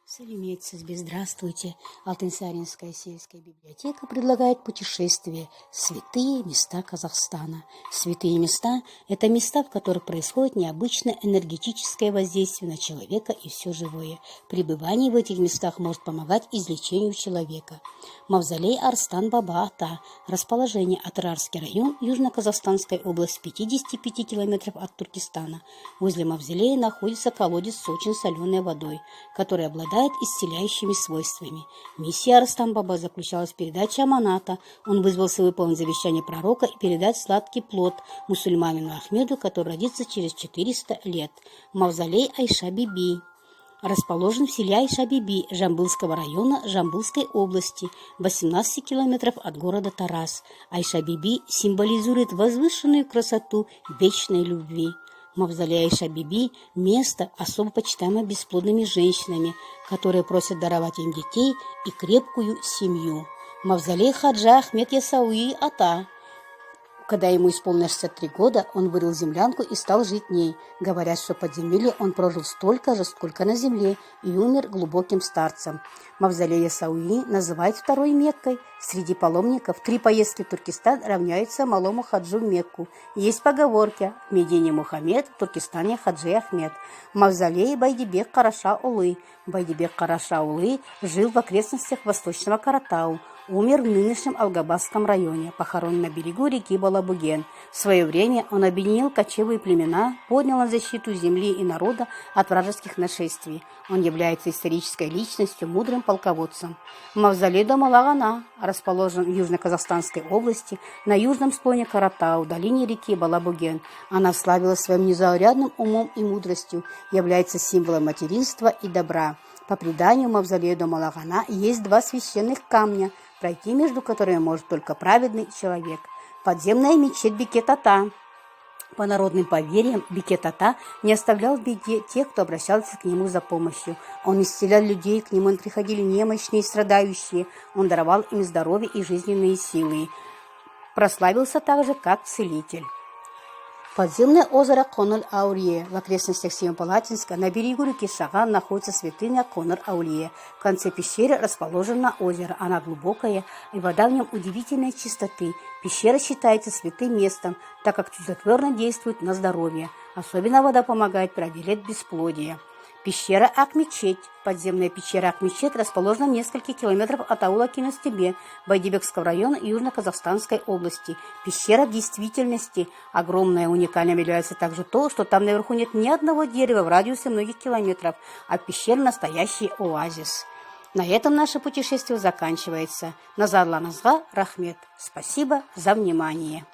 Салимейцы, здравствуйте! Алтынсаринская сельская библиотека предлагает путешествие в святые места Казахстана. Святые места – это места, в которых происходит необычное энергетическое воздействие на человека и все живое. Пребывание в этих местах может помогать излечению человека. Мавзолей Арстан-баба-ата. Расположение: Атырарский район, Южно-Казахстанская область, 55 километров от Туркестана. Возле мавзолея находится колодец с очень соленой водой, который обладает исцеляющими свойствами. Миссия Арстан-баба заключалась в передаче аманата. Он вызвался выполнить завещание пророка и передать сладкий плод мусульманину Ахмеду, который родится через 400 лет. Мавзолей Айша-биби расположен в селе Айша-биби Жамбылского района Жамбылской области, 18 километров от города Тараз. Айша-биби символизирует возвышенную красоту вечной любви. Мавзолей Айша-биби – место, особо почитаемое бесплодными женщинами, которые просят даровать им детей и крепкую семью. Мавзолей Хаджа Ахмед Ясауи Ата. Когда ему исполнилось 63 года, он вырыл землянку и стал жить в ней. Говорят, что в подземелье он прожил столько же, сколько на земле, и умер глубоким старцем. Мавзолей Ясауи называют второй Меккой. Среди паломников 3 поездки в Туркестан равняются малому хаджу в Мекку. Есть поговорки: в Медине Мухаммед, в Туркестане Хаджи Ахмед. Мавзолей Байдибек Караша-Улы. Байдибек Караша-Улы жил в окрестностях Восточного Каратау. Умер в нынешнем Алгабасском районе, похоронен на берегу реки Балабуген. В свое время он объединил кочевые племена, поднял на защиту земли и народа от вражеских нашествий. Он является исторической личностью, мудрым полководцем. Мавзолей Домалагана расположен в Южно-Казахстанской области, на южном склоне Каратау, в долине реки Балабуген. Она славилась своим незаурядным умом и мудростью, является символом материнства и добра. По преданию, в мавзолее Домалагана есть 2 священных камня, пройти между которыми может только праведный человек. Подземная мечеть Бекет-ата. По народным поверьям, Бекет-ата не оставлял в беде тех, кто обращался к нему за помощью. Он исцелял людей, к нему приходили немощные и страдающие. Он даровал им здоровье и жизненные силы. Прославился также как целитель. Подземное озеро Конор-Аулие. В окрестностях Семипалатинска на берегу реки Шаган находится святыня Конор-Аулие. В конце пещеры расположено озеро. Она глубокая, и вода в нем удивительной чистоты. Пещера считается святым местом, так как чудотворно действует на здоровье. Особенно вода помогает преодолеть бесплодие. Пещера Ак-Мечеть. Подземная пещера Ак-Мечеть расположена в нескольких километрах от аула Киностебе, Байдибекского района Южно-Казахстанской области. Пещера в действительности огромная. Уникальным является также то, что там наверху нет ни одного дерева в радиусе многих километров, а пещера настоящий оазис. На этом наше путешествие заканчивается. Назарларыңызға рахмет. Спасибо за внимание.